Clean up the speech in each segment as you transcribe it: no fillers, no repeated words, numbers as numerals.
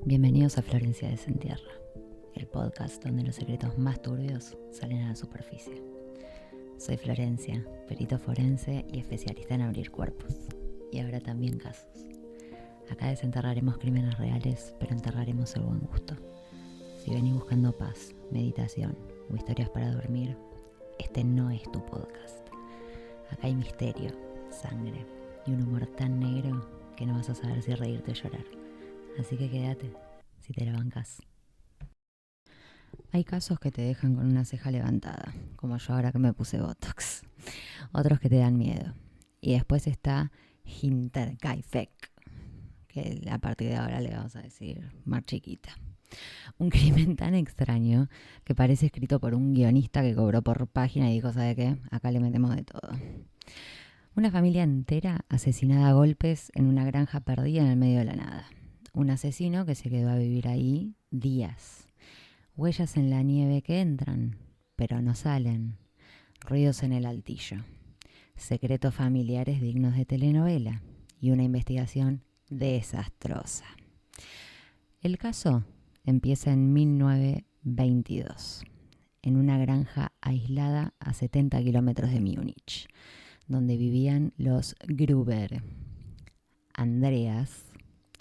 Bienvenidos a Florencia Desentierra, el podcast donde los secretos más turbios salen a la superficie. Soy Florencia, perito forense y especialista en abrir cuerpos, y ahora también casos. Acá desenterraremos crímenes reales, pero enterraremos el buen gusto. Si venís buscando paz, meditación o historias para dormir, este no es tu podcast. Acá hay misterio, sangre y un humor tan negro que no vas a saber si reírte o llorar. Así que quédate, si te la bancas. Hay casos que te dejan con una ceja levantada, como yo ahora que me puse Botox. Otros que te dan miedo. Y después está Hinterkaifeck, que a partir de ahora le vamos a decir Mar Chiquita. Un crimen tan extraño que parece escrito por un guionista que cobró por página y dijo, ¿sabe qué? Acá le metemos de todo. Una familia entera asesinada a golpes en una granja perdida en el medio de la nada. Un asesino que se quedó a vivir ahí días. Huellas en la nieve que entran, pero no salen. Ruidos en el altillo. Secretos familiares dignos de telenovela. Y una investigación desastrosa. El caso empieza en 1922, en una granja aislada a 70 kilómetros de Múnich, donde vivían los Gruber. Andreas,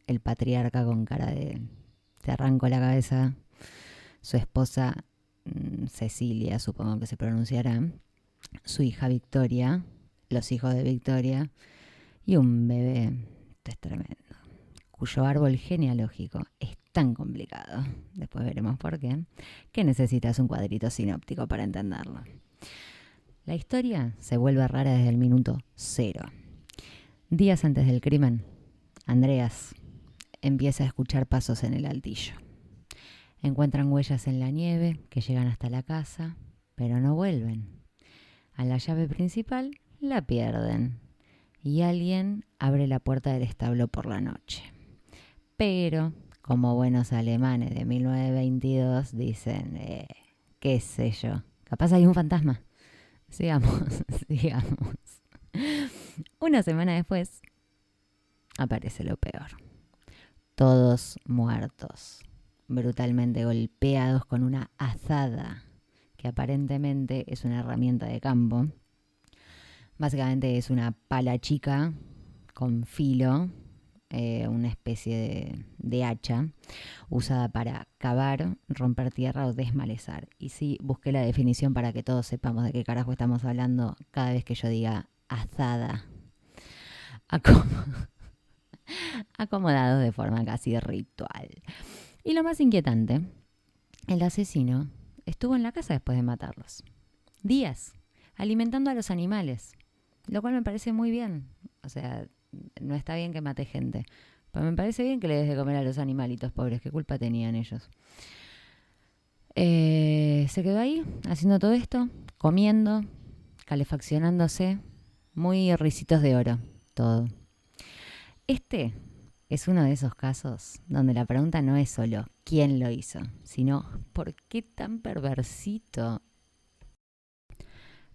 el patriarca con cara de te arranco la cabeza, su esposa Cecilia, supongo que se pronunciará, su hija Victoria, los hijos de Victoria y un bebé, esto es tremendo, cuyo árbol genealógico es tan complicado, después veremos por qué, que necesitas un cuadrito sinóptico para entenderlo. La historia se vuelve rara desde el minuto cero. Días antes del crimen, Andreas empieza a escuchar pasos en el altillo. Encuentran huellas en la nieve que llegan hasta la casa, pero no vuelven. A la llave principal la pierden y alguien abre la puerta del establo por la noche. Pero, como buenos alemanes de 1922, dicen, qué sé yo, capaz hay un fantasma. Sigamos. Una semana después, aparece lo peor. Todos muertos, brutalmente golpeados con una azada, que aparentemente es una herramienta de campo. Básicamente es una pala chica con filo, una especie de hacha, usada para cavar, romper tierra o desmalezar. Y sí, busqué la definición para que todos sepamos de qué carajo estamos hablando cada vez que yo diga azada. Acomodados de forma casi ritual. Y lo más inquietante, el asesino estuvo en la casa después de matarlos. Días, alimentando a los animales, lo cual me parece muy bien. O sea, no está bien que mate gente, pero me parece bien que le des de comer a los animalitos pobres. ¿Qué culpa tenían ellos? Se quedó ahí haciendo todo esto, comiendo, calefaccionándose, muy risitos de oro, todo. Este es uno de esos casos donde la pregunta no es solo quién lo hizo, sino por qué tan perversito.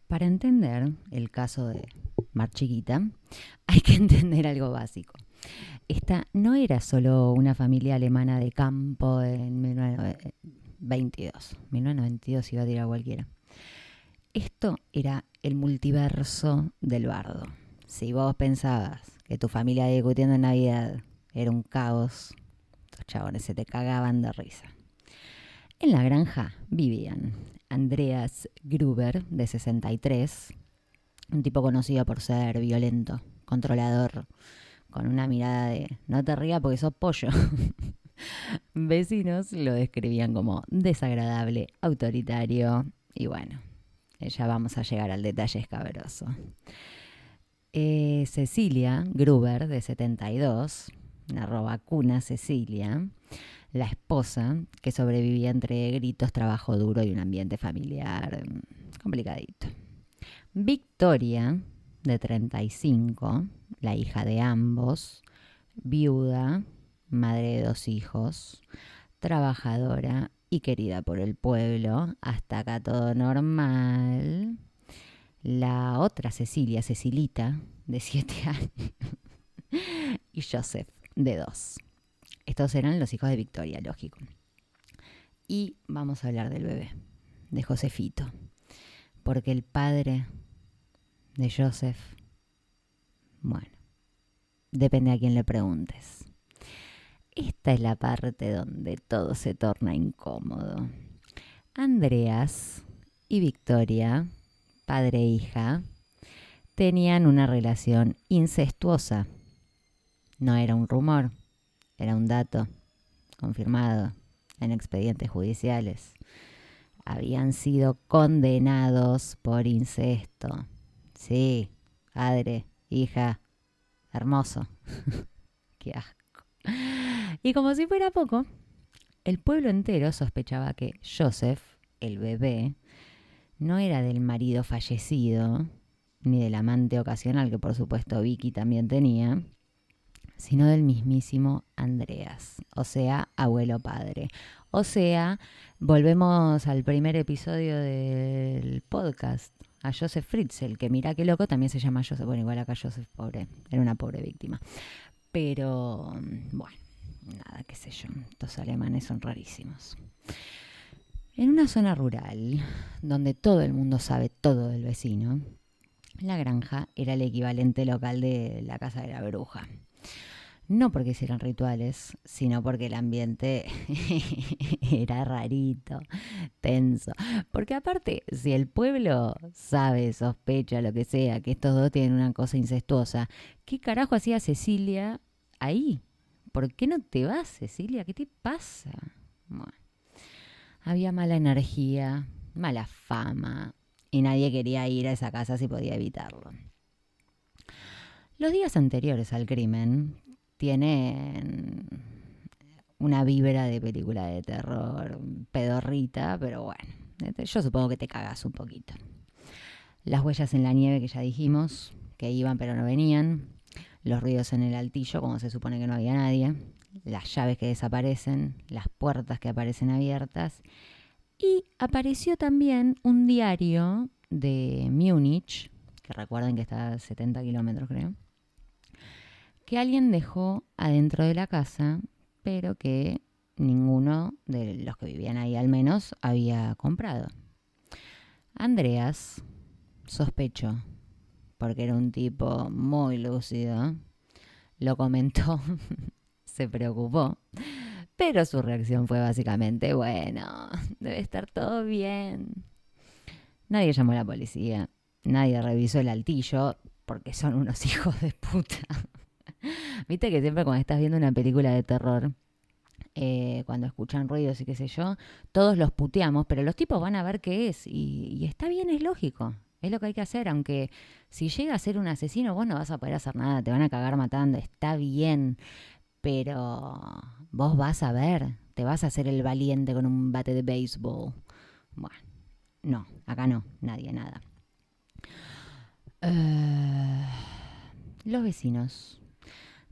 Para entender el caso de Mar Chiquita, hay que entender algo básico. Esta no era solo una familia alemana de campo en 1922. 1992 iba a tirar cualquiera. Esto era el multiverso del bardo. Si vos pensabas que tu familia discutiendo en Navidad era un caos, los chabones se te cagaban de risa. En la granja vivían Andreas Gruber, de 63, un tipo conocido por ser violento, controlador, con una mirada de no te rías porque sos pollo. Vecinos lo describían como desagradable, autoritario y bueno, ya vamos a llegar al detalle escabroso. Cecilia Gruber, de 72, una cuna Cecilia, la esposa, que sobrevivía entre gritos, trabajo duro y un ambiente familiar complicadito. Victoria, de 35, la hija de ambos, viuda, madre de 2 hijos, trabajadora y querida por el pueblo, hasta acá todo normal. La otra Cecilia, Cecilita, de 7 años, y Joseph, de 2. Estos eran los hijos de Victoria, lógico. Y vamos a hablar del bebé, de Josefito, porque el padre de Joseph, bueno, depende a quién le preguntes. Esta es la parte donde todo se torna incómodo. Andreas y Victoria, padre e hija, tenían una relación incestuosa. No era un rumor, era un dato confirmado en expedientes judiciales. Habían sido condenados por incesto. Sí, padre, hija, hermoso. Qué asco. Y como si fuera poco, el pueblo entero sospechaba que Joseph, el bebé, no era del marido fallecido, ni del amante ocasional, que por supuesto Vicky también tenía, sino del mismísimo Andreas, o sea, abuelo padre. O sea, volvemos al primer episodio del podcast, a Joseph Fritzl, que mira qué loco, también se llama Joseph, bueno, igual acá Joseph pobre, era una pobre víctima. Pero, bueno, nada, qué sé yo, estos alemanes son rarísimos. En una zona rural, donde todo el mundo sabe todo del vecino, la granja era el equivalente local de la casa de la bruja. No porque hicieran rituales, sino porque el ambiente era rarito, tenso. Porque aparte, si el pueblo sabe, sospecha, lo que sea, que estos dos tienen una cosa incestuosa, ¿qué carajo hacía Cecilia ahí? ¿Por qué no te vas, Cecilia? ¿Qué te pasa? Bueno, había mala energía, mala fama, y nadie quería ir a esa casa si podía evitarlo. Los días anteriores al crimen tienen una vibra de película de terror pedorrita, pero bueno, yo supongo que te cagas un poquito. Las huellas en la nieve que ya dijimos, que iban pero no venían, los ruidos en el altillo, como se supone que no había nadie, las llaves que desaparecen, las puertas que aparecen abiertas, y apareció también un diario de Múnich, que recuerden que está a 70 kilómetros creo, que alguien dejó adentro de la casa, pero que ninguno de los que vivían ahí al menos había comprado. Andreas sospechó, porque era un tipo muy lúcido, lo comentó, se preocupó, pero su reacción fue básicamente, bueno, debe estar todo bien. Nadie llamó a la policía, nadie revisó el altillo, porque son unos hijos de puta. Viste que siempre cuando estás viendo una película de terror, cuando escuchan ruidos y qué sé yo, todos los puteamos, pero los tipos van a ver qué es y está bien, es lógico. Es lo que hay que hacer, aunque si llega a ser un asesino vos no vas a poder hacer nada, te van a cagar matando, está bien, pero vos vas a ver, te vas a hacer el valiente con un bate de béisbol. Bueno, no, acá no, nadie, nada. Los vecinos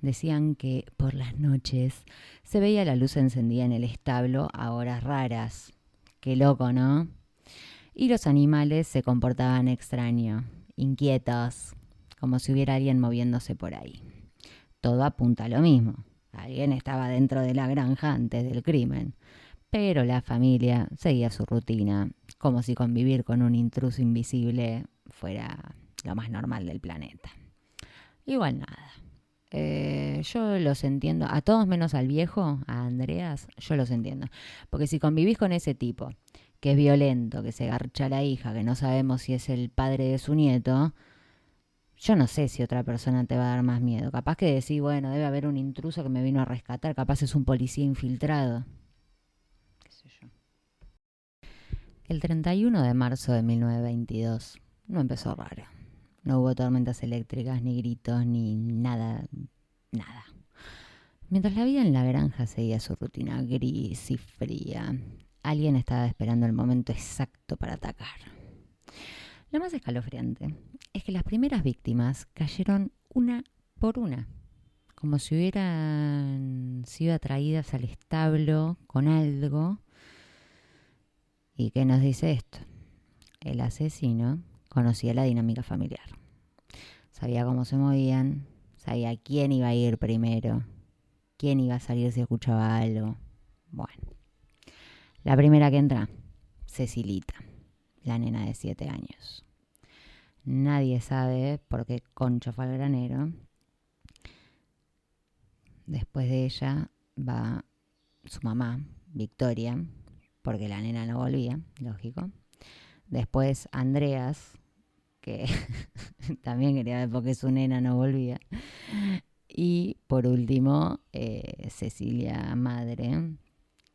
decían que por las noches se veía la luz encendida en el establo a horas raras. Qué loco, ¿no? Y los animales se comportaban extraño, inquietos, como si hubiera alguien moviéndose por ahí. Todo apunta a lo mismo. Alguien estaba dentro de la granja antes del crimen. Pero la familia seguía su rutina, como si convivir con un intruso invisible fuera lo más normal del planeta. Igual nada. Yo los entiendo, a todos menos al viejo, a Andreas, yo los entiendo. Porque si convivís con ese tipo, que es violento, que se garcha a la hija, que no sabemos si es el padre de su nieto, yo no sé si otra persona te va a dar más miedo. Capaz que decís, bueno, debe haber un intruso que me vino a rescatar, capaz es un policía infiltrado. ¿Qué sé yo? El 31 de marzo de 1922 no empezó raro. No hubo tormentas eléctricas, ni gritos, ni nada, nada. Mientras la vida en la granja seguía su rutina gris y fría, alguien estaba esperando el momento exacto para atacar. Lo más escalofriante es que las primeras víctimas cayeron una por una, como si hubieran sido atraídas al establo con algo. ¿Y qué nos dice esto? El asesino conocía la dinámica familiar. Sabía cómo se movían, sabía quién iba a ir primero. ¿Quién iba a salir si escuchaba algo? Bueno, la primera que entra, Cecilita, la nena de 7 años. Nadie sabe por qué concha fue al granero. Después de ella va su mamá, Victoria, porque la nena no volvía, lógico. Después Andreas, que también quería ver por qué su nena no volvía. Y por último, Cecilia, madre,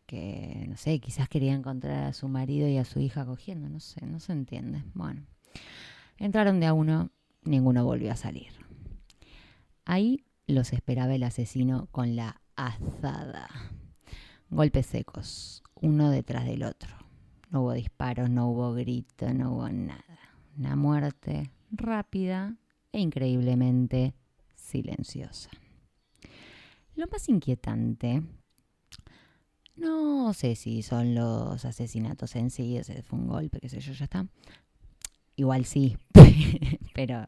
que no sé, quizás quería encontrar a su marido y a su hija cogiendo, no sé, no se entiende. Bueno, entraron de a uno, ninguno volvió a salir. Ahí los esperaba el asesino con la azada. Golpes secos, uno detrás del otro. No hubo disparos, no hubo grito, no hubo nada. Una muerte rápida e increíblemente silenciosa. Lo más inquietante, no sé si son los asesinatos en sí, ese fue un golpe, qué sé yo, ya está. Igual sí, pero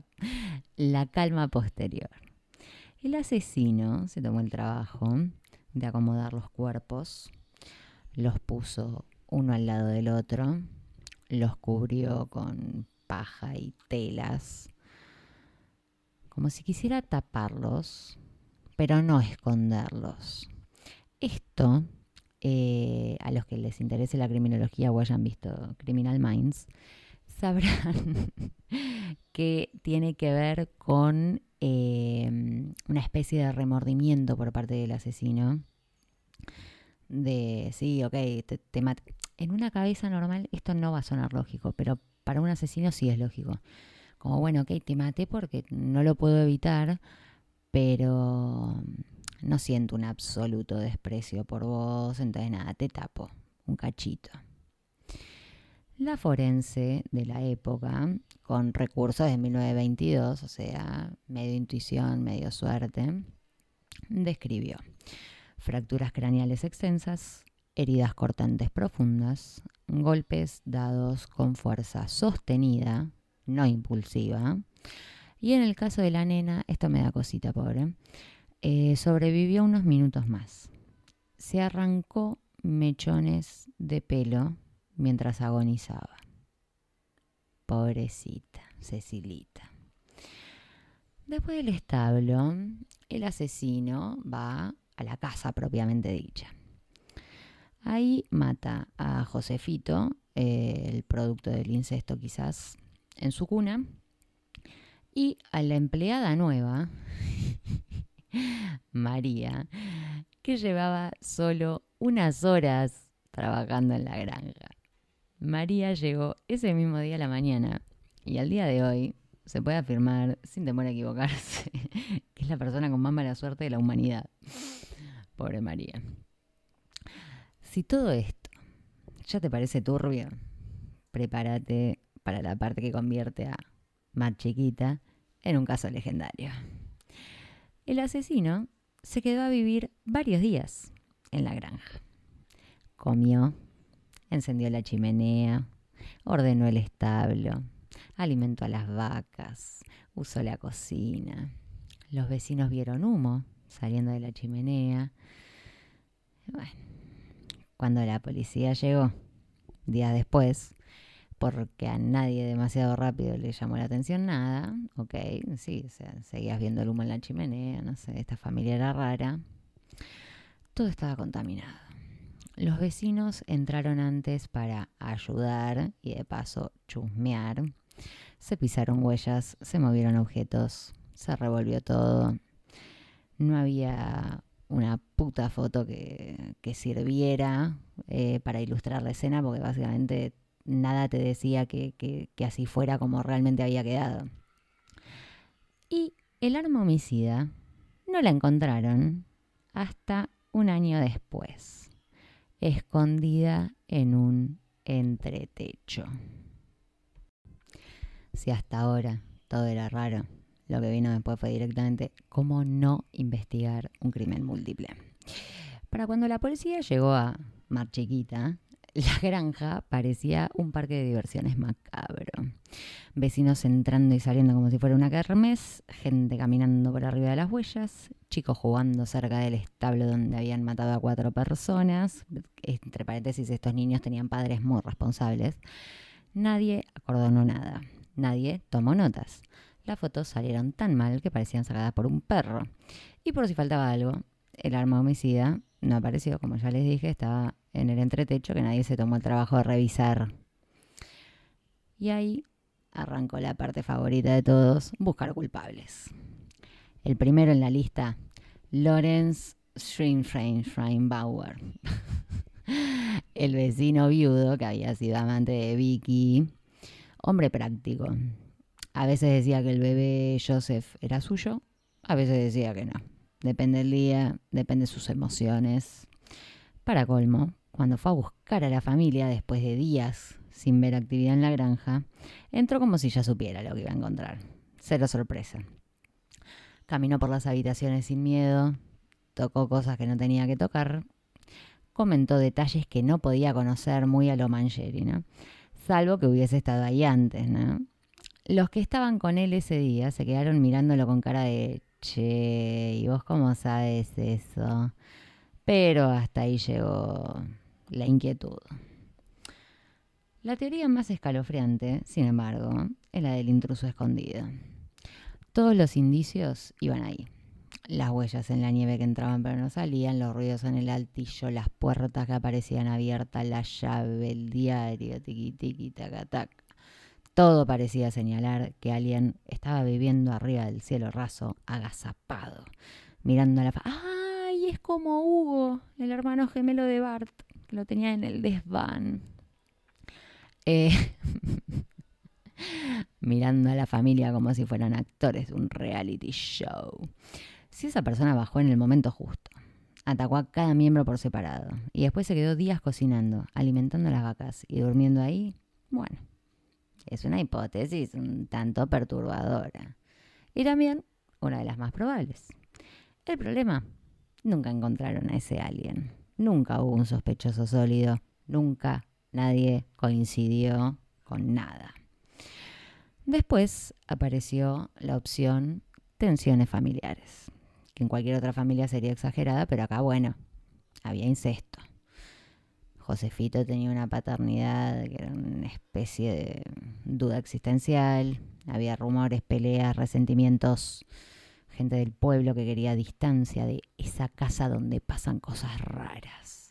la calma posterior. El asesino se tomó el trabajo de acomodar los cuerpos, los puso uno al lado del otro, los cubrió con paja y telas, como si quisiera taparlos, pero no esconderlos. Esto, a los que les interese la criminología o hayan visto Criminal Minds, sabrán que tiene que ver con una especie de remordimiento por parte del asesino. De, sí, ok, te maté. En una cabeza normal esto no va a sonar lógico, pero para un asesino sí es lógico. Como, bueno, ok, te maté porque no lo puedo evitar, pero no siento un absoluto desprecio por vos, entonces nada, te tapo un cachito. La forense de la época, con recursos de 1922, o sea, medio intuición, medio suerte, describió fracturas craneales extensas, heridas cortantes profundas, golpes dados con fuerza sostenida, no impulsiva. Y en el caso de la nena, esto me da cosita, pobre, sobrevivió unos minutos más. Se arrancó mechones de pelo mientras agonizaba. Pobrecita, Cecilita. Después del establo, el asesino va a la casa propiamente dicha. Ahí mata a Josefito, el producto del incesto quizás, en su cuna, y a la empleada nueva, María, que llevaba solo unas horas trabajando en la granja. María llegó ese mismo día a la mañana y al día de hoy se puede afirmar, sin temor a equivocarse, que es la persona con más mala suerte de la humanidad. Pobre María. Si todo esto ya te parece turbio, prepárate para la parte que convierte a Mar Chiquita en un caso legendario. El asesino se quedó a vivir varios días en la granja. Comió, encendió la chimenea, ordenó el establo, alimentó a las vacas, usó la cocina. Los vecinos vieron humo saliendo de la chimenea. Bueno, cuando la policía llegó, días después, porque a nadie demasiado rápido le llamó la atención nada, ok, sí, o sea, seguías viendo el humo en la chimenea, no sé, esta familia era rara. Todo estaba contaminado. Los vecinos entraron antes para ayudar y de paso chusmear. Se pisaron huellas, se movieron objetos, se revolvió todo. No había una puta foto que sirviera para ilustrar la escena porque básicamente nada te decía que así fuera como realmente había quedado. Y el arma homicida no la encontraron hasta un año después, escondida en un entretecho. Si hasta ahora todo era raro, lo que vino después fue directamente cómo no investigar un crimen múltiple. Para cuando la policía llegó a Mar Chiquita, la granja parecía un parque de diversiones macabro. Vecinos entrando y saliendo como si fuera una kermés, gente caminando por arriba de las huellas, chicos jugando cerca del establo donde habían matado a 4 personas. Entre paréntesis, estos niños tenían padres muy responsables. Nadie acordonó nada. Nadie tomó notas. Las fotos salieron tan mal que parecían sacadas por un perro. Y por si faltaba algo, el arma homicida no apareció, como ya les dije, estaba en el entretecho que nadie se tomó el trabajo de revisar. Y ahí arrancó la parte favorita de todos, buscar culpables. El primero en la lista, Lawrence Scheinbauer, el vecino viudo que había sido amante de Vicky, hombre práctico. A veces decía que el bebé Joseph era suyo, a veces decía que no. Depende del día, depende de sus emociones. Para colmo, cuando fue a buscar a la familia después de días sin ver actividad en la granja, entró como si ya supiera lo que iba a encontrar. Cero sorpresa. Caminó por las habitaciones sin miedo, tocó cosas que no tenía que tocar, comentó detalles que no podía conocer muy a lo Mangieri, ¿no? Salvo que hubiese estado ahí antes, ¿no? Los que estaban con él ese día se quedaron mirándolo con cara de che, ¿y vos cómo sabes eso? Pero hasta ahí llegó la inquietud. La teoría más escalofriante, sin embargo, es la del intruso escondido. Todos los indicios iban ahí. Las huellas en la nieve que entraban pero no salían, los ruidos en el altillo, las puertas que aparecían abiertas, la llave, el diario, tiqui tiqui, taca tac. Todo parecía señalar que alguien estaba viviendo arriba del cielo raso, agazapado, mirando a la... ¡Ay! Es como Hugo, el hermano gemelo de Bart, que lo tenía en el desván. Mirando a la familia como si fueran actores de un reality show. Si esa persona bajó en el momento justo, atacó a cada miembro por separado y después se quedó días cocinando, alimentando a las vacas y durmiendo ahí, bueno, es una hipótesis un tanto perturbadora. Y también una de las más probables. El problema, nunca encontraron a ese alien. Nunca hubo un sospechoso sólido. Nunca nadie coincidió con nada. Después apareció la opción tensiones familiares, que en cualquier otra familia sería exagerada, pero acá, bueno, había incesto. Josefito tenía una paternidad que era una especie de duda existencial. Había rumores, peleas, resentimientos. Gente del pueblo que quería distancia de esa casa donde pasan cosas raras.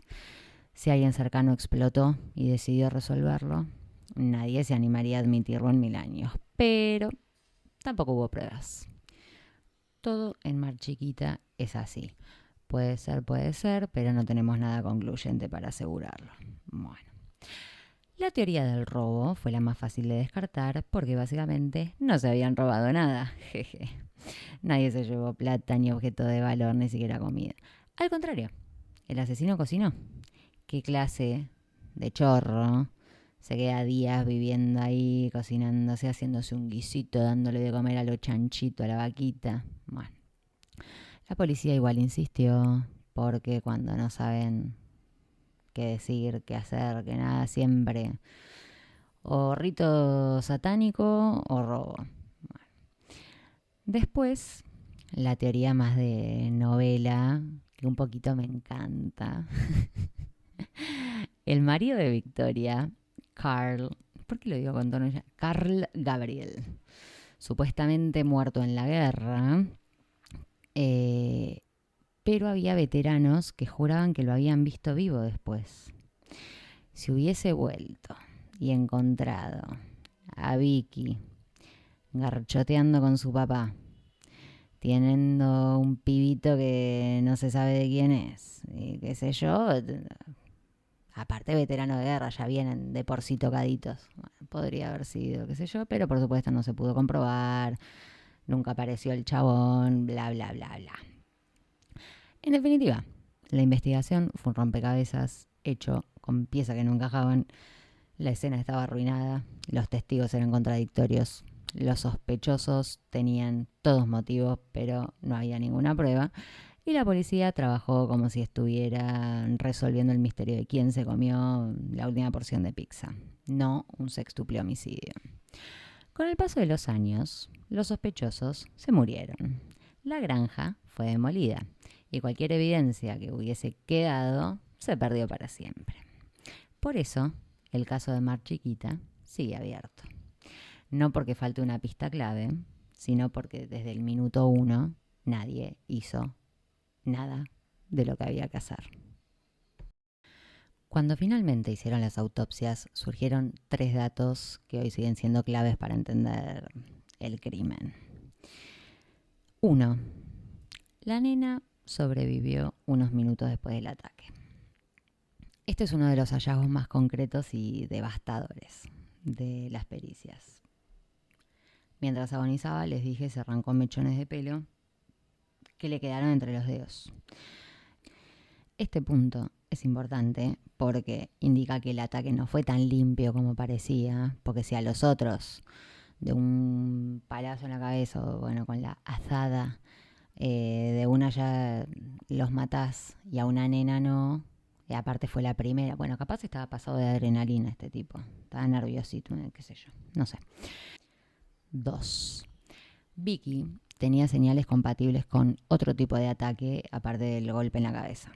Si alguien cercano explotó y decidió resolverlo, nadie se animaría a admitirlo en 1000 años. Pero tampoco hubo pruebas. Todo en Mar Chiquita es así. Puede ser, pero no tenemos nada concluyente para asegurarlo. Bueno. La teoría del robo fue la más fácil de descartar porque básicamente no se habían robado nada. Jeje. Nadie se llevó plata, ni objeto de valor, ni siquiera comida. Al contrario, el asesino cocinó. ¿Qué clase de chorro se queda días viviendo ahí, cocinándose, haciéndose un guisito, dándole de comer a lo chanchito, a la vaquita? Bueno, la policía igual insistió porque cuando no saben qué decir, qué hacer, qué nada, siempre o rito satánico o robo. Bueno. Después, la teoría más de novela, que un poquito me encanta. El marido de Victoria, Carl, ¿por qué lo digo con tono ya? Carl Gabriel, supuestamente muerto en la guerra, pero había veteranos que juraban que lo habían visto vivo después. Si hubiese vuelto y encontrado a Vicky garchoteando con su papá, teniendo un pibito que no se sabe de quién es, y qué sé yo, aparte veterano de guerra, ya vienen de por sí tocaditos. Bueno, podría haber sido, qué sé yo, pero por supuesto no se pudo comprobar, nunca apareció el chabón, bla, bla, bla, bla. En definitiva, la investigación fue un rompecabezas hecho con piezas que no encajaban. La escena estaba arruinada, los testigos eran contradictorios, los sospechosos tenían todos motivos, pero no había ninguna prueba. Y la policía trabajó como si estuviera resolviendo el misterio de quién se comió la última porción de pizza, no un sextuple homicidio. Con el paso de los años, los sospechosos se murieron. La granja fue demolida y cualquier evidencia que hubiese quedado se perdió para siempre. Por eso, el caso de Mar Chiquita sigue abierto. No porque falte una pista clave, sino porque desde el minuto 1 nadie hizo nada de lo que había que hacer. Cuando finalmente hicieron las autopsias, surgieron 3 datos que hoy siguen siendo claves para entender el crimen. 1. La nena sobrevivió unos minutos después del ataque. Este es uno de los hallazgos más concretos y devastadores de las pericias. Mientras agonizaba, les dije, se arrancó mechones de pelo que le quedaron entre los dedos. Este punto es importante porque indica que el ataque no fue tan limpio como parecía, porque si a los otros de un palazo en la cabeza o bueno, con la azada de una ya los matás y a una nena no, y aparte fue la primera, bueno, capaz estaba pasado de adrenalina este tipo, estaba nerviosito, qué sé yo, no sé. 2. Vicky tenía señales compatibles con otro tipo de ataque aparte del golpe en la cabeza.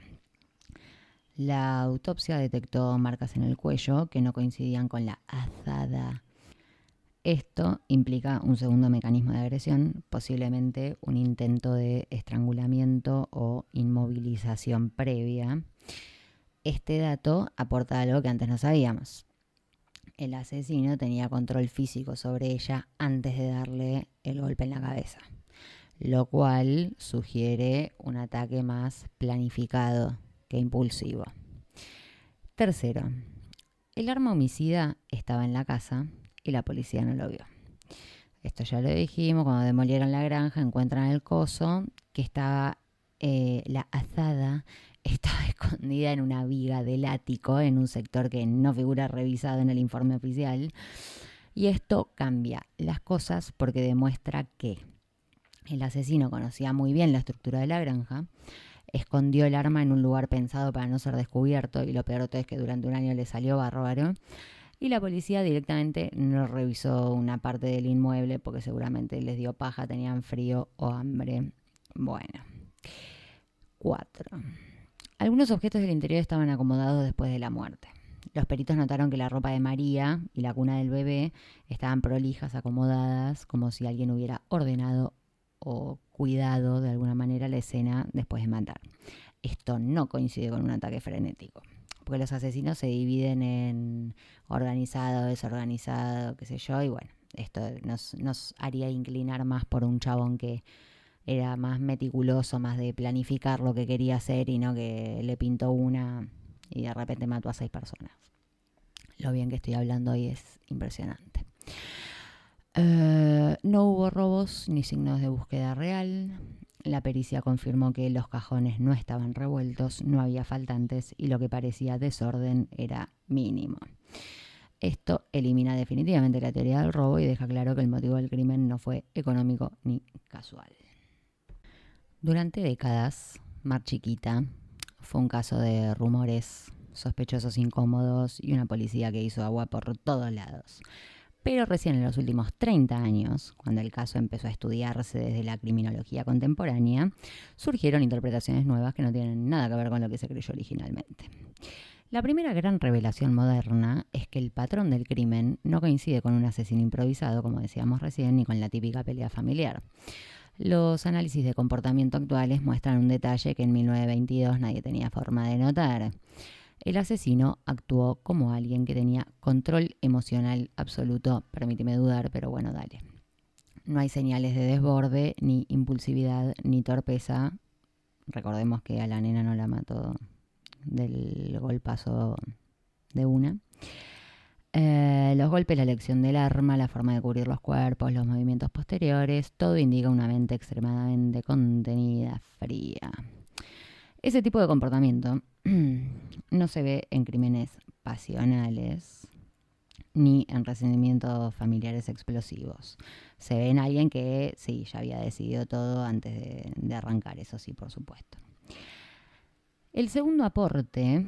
La autopsia detectó marcas en el cuello que no coincidían con la azada. Esto implica un segundo mecanismo de agresión, posiblemente un intento de estrangulamiento o inmovilización previa. Este dato aporta algo que antes no sabíamos. El asesino tenía control físico sobre ella antes de darle el golpe en la cabeza, lo cual sugiere un ataque más planificado que impulsivo. 3. El arma homicida estaba en la casa y la policía no lo vio. Esto ya lo dijimos, cuando demolieron la granja encuentran el coso que estaba, la azada estaba escondida en una viga del ático en un sector que no figura revisado en el informe oficial. Y esto cambia las cosas porque demuestra que el asesino conocía muy bien la estructura de la granja, escondió el arma en un lugar pensado para no ser descubierto y lo peor de todo es que durante un año le salió bárbaro. Y la policía directamente no revisó una parte del inmueble porque seguramente les dio paja, tenían frío o hambre. Bueno. 4. Algunos objetos del interior estaban acomodados después de la muerte. Los peritos notaron que la ropa de María y la cuna del bebé estaban prolijas, acomodadas, como si alguien hubiera ordenado o cuidado de alguna manera la escena después de matar. Esto no coincide con un ataque frenético, porque los asesinos se dividen en organizado, desorganizado, qué sé yo, y bueno, esto nos haría inclinar más por un chabón que era más meticuloso, más de planificar lo que quería hacer y no que le pintó una y de repente mató a 6 personas. Lo bien que estoy hablando hoy es impresionante. No hubo robos ni signos de búsqueda real. La pericia confirmó que los cajones no estaban revueltos, no había faltantes y lo que parecía desorden era mínimo. Esto elimina definitivamente la teoría del robo y deja claro que el motivo del crimen no fue económico ni casual. Durante décadas, Mar Chiquita fue un caso de rumores, sospechosos incómodos y una policía que hizo agua por todos lados. Pero recién en los últimos 30 años, cuando el caso empezó a estudiarse desde la criminología contemporánea, surgieron interpretaciones nuevas que no tienen nada que ver con lo que se creyó originalmente. La primera gran revelación moderna es que el patrón del crimen no coincide con un asesino improvisado, como decíamos recién, ni con la típica pelea familiar. Los análisis de comportamiento actuales muestran un detalle que en 1922 nadie tenía forma de notar. El asesino actuó como alguien que tenía control emocional absoluto. Permíteme dudar, pero bueno, dale. No hay señales de desborde, ni impulsividad, ni torpeza. Recordemos que a la nena no la mató del golpazo de una. Los golpes, la elección del arma, la forma de cubrir los cuerpos, los movimientos posteriores, todo indica una mente extremadamente contenida, fría. Ese tipo de comportamiento no se ve en crímenes pasionales ni en resentimientos familiares explosivos. Se ve en alguien que sí, ya había decidido todo antes de arrancar, eso sí, por supuesto. El segundo aporte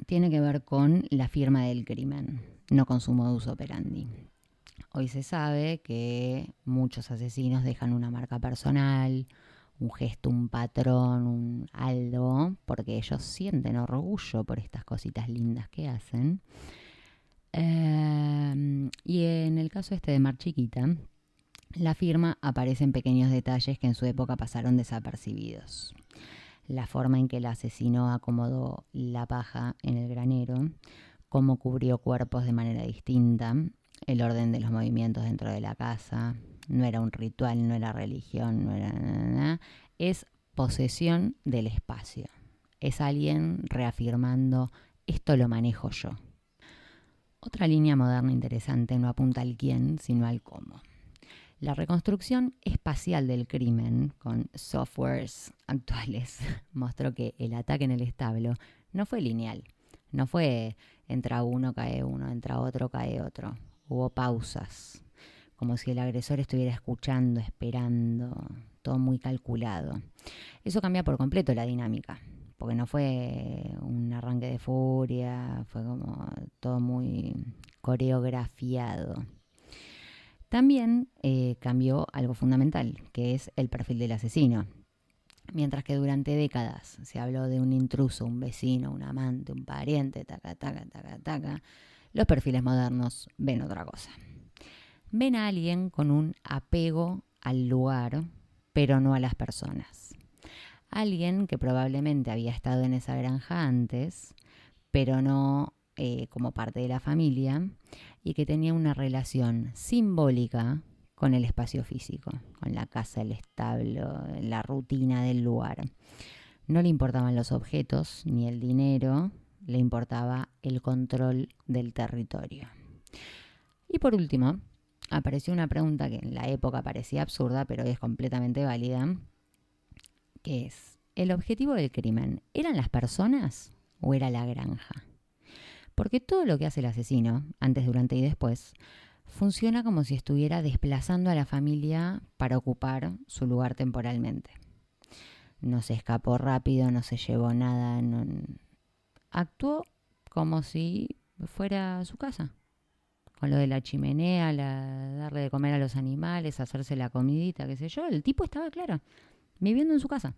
tiene que ver con la firma del crimen, no con su modus operandi. Hoy se sabe que muchos asesinos dejan una marca personal, un gesto, un patrón, algo, porque ellos sienten orgullo por estas cositas lindas que hacen. Y en el caso este de Mar Chiquita, la firma aparece en pequeños detalles que en su época pasaron desapercibidos. La forma en que el asesino acomodó la paja en el granero, cómo cubrió cuerpos de manera distinta, el orden de los movimientos dentro de la casa. No era un ritual, no era religión, no era nada. Es posesión del espacio. Es alguien reafirmando, esto lo manejo yo. Otra línea moderna interesante no apunta al quién, sino al cómo. La reconstrucción espacial del crimen con softwares actuales mostró que el ataque en el establo no fue lineal. No fue entra uno, cae uno, entra otro, cae otro. Hubo pausas, como si el agresor estuviera escuchando, esperando, todo muy calculado. Eso cambia por completo la dinámica, porque no fue un arranque de furia, fue como todo muy coreografiado. También cambió algo fundamental, que es el perfil del asesino. Mientras que durante décadas se habló de un intruso, un vecino, un amante, un pariente, taca, taca, taca, taca, los perfiles modernos ven otra cosa. Ven a alguien con un apego al lugar, pero no a las personas. Alguien que probablemente había estado en esa granja antes, pero no como parte de la familia, y que tenía una relación simbólica con el espacio físico, con la casa, el establo, la rutina del lugar. No le importaban los objetos ni el dinero, le importaba el control del territorio. Y por último, apareció una pregunta que en la época parecía absurda, pero es completamente válida, que es, ¿el objetivo del crimen eran las personas o era la granja? Porque todo lo que hace el asesino, antes, durante y después, funciona como si estuviera desplazando a la familia para ocupar su lugar temporalmente. No se escapó rápido, no se llevó nada, actuó como si fuera su casa. Con lo de la chimenea, darle de comer a los animales, hacerse la comidita, qué sé yo, el tipo estaba claro, viviendo en su casa.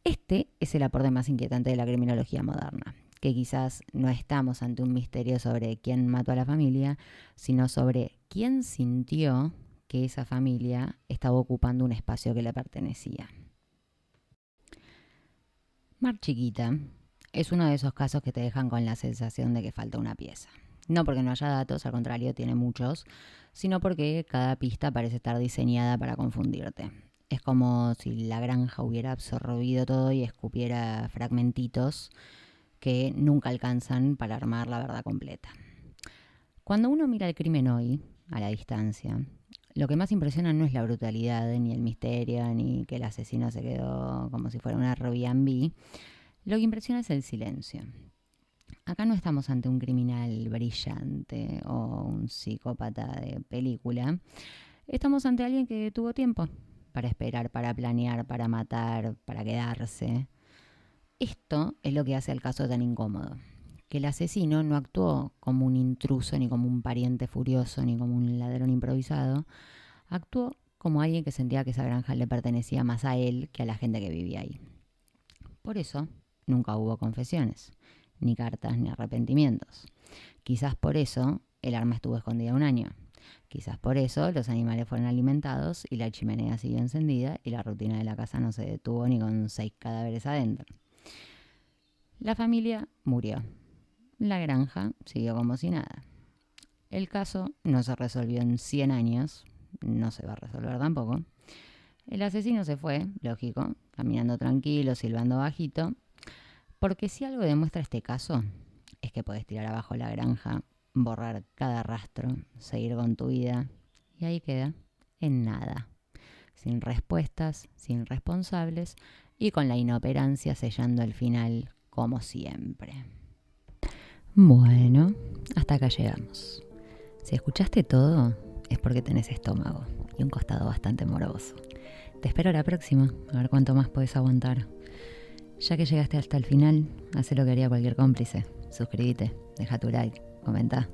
Este es el aporte más inquietante de la criminología moderna, que quizás no estamos ante un misterio sobre quién mató a la familia, sino sobre quién sintió que esa familia estaba ocupando un espacio que le pertenecía. Mar Chiquita es uno de esos casos que te dejan con la sensación de que falta una pieza. No porque no haya datos, al contrario, tiene muchos, sino porque cada pista parece estar diseñada para confundirte. Es como si la granja hubiera absorbido todo y escupiera fragmentitos que nunca alcanzan para armar la verdad completa. Cuando uno mira el crimen hoy, a la distancia, lo que más impresiona no es la brutalidad, ni el misterio, ni que el asesino se quedó como si fuera un Airbnb. Lo que impresiona es el silencio. Acá no estamos ante un criminal brillante o un psicópata de película. Estamos ante alguien que tuvo tiempo para esperar, para planear, para matar, para quedarse. Esto es lo que hace el caso tan incómodo. Que el asesino no actuó como un intruso, ni como un pariente furioso, ni como un ladrón improvisado. Actuó como alguien que sentía que esa granja le pertenecía más a él que a la gente que vivía ahí. Por eso nunca hubo confesiones, ni cartas, ni arrepentimientos. Quizás por eso el arma estuvo escondida un año. Quizás por eso los animales fueron alimentados y la chimenea siguió encendida y la rutina de la casa no se detuvo ni con 6 cadáveres adentro. La familia murió. La granja siguió como si nada. El caso no se resolvió en 100 años, no se va a resolver tampoco. El asesino se fue, lógico, caminando tranquilo, silbando bajito, porque si algo demuestra este caso es que podés tirar abajo la granja, borrar cada rastro, seguir con tu vida y ahí queda, en nada, sin respuestas, sin responsables y con la inoperancia sellando el final como siempre. Bueno, hasta acá llegamos. Si escuchaste todo es porque tenés estómago y un costado bastante morboso. Te espero la próxima, a ver cuánto más podés aguantar. Ya que llegaste hasta el final, haz lo que haría cualquier cómplice. Suscríbete, deja tu like, comenta.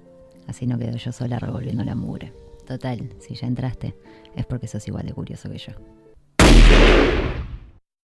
Así no quedo yo sola revolviendo la mugre. Total, si ya entraste, es porque sos igual de curioso que yo.